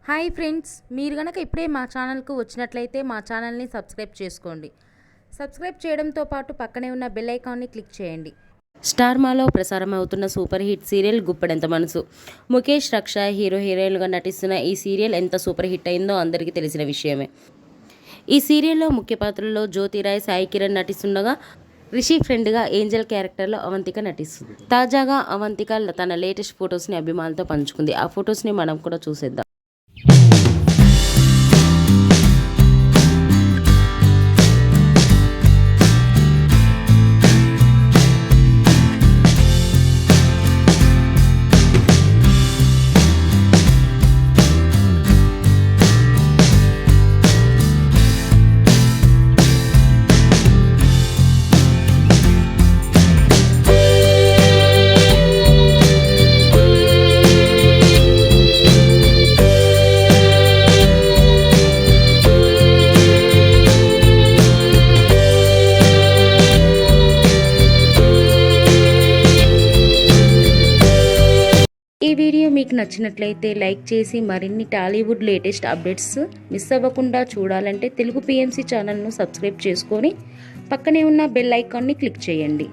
Hi friends, మీరు గనక ఇప్పుడే మా ఛానల్కు వచ్చినట్లయితే మా ఛానల్ని సబ్స్క్రైబ్ చేసుకోండి. సబ్స్క్రైబ్ చేయడంతో పాటు పక్కనే ఉన్న బెల్ ఐకాన్ని క్లిక్ చేయండి. స్టార్ మాలో ప్రసారం అవుతున్న సూపర్ హిట్ సీరియల్ గుప్పెడంత మనసు. ముఖేష్, రక్ష హీరోయిన్లుగా నటిస్తున్న ఈ సీరియల్ ఎంత సూపర్ హిట్ అయిందో అందరికీ తెలిసిన విషయమే. ఈ సీరియల్లో ముఖ్య పాత్రల్లో జ్యోతిరాయ్, సాయి కిరణ్ నటిస్తుండగా రిషి ఫ్రెండ్గా ఏంజల్ క్యారెక్టర్లో అవంతిక నటిస్తుంది. తాజాగా అవంతిక తన లేటెస్ట్ ఫొటోస్ని అభిమానులతో పంచుకుంది. ఆ ఫొటోస్ని మనం కూడా చూసేద్దాం. ఈ వీడియో మీకు నచ్చినట్లయితే లైక్ చేసి మరిన్ని టాలీవుడ్ లేటెస్ట్ అప్డేట్స్ మిస్ అవ్వకుండా చూడాలంటే తెలుగు PMC ఛానల్ను సబ్స్క్రైబ్ చేసుకొని పక్కనే ఉన్న బెల్ ఐకాన్ని క్లిక్ చేయండి.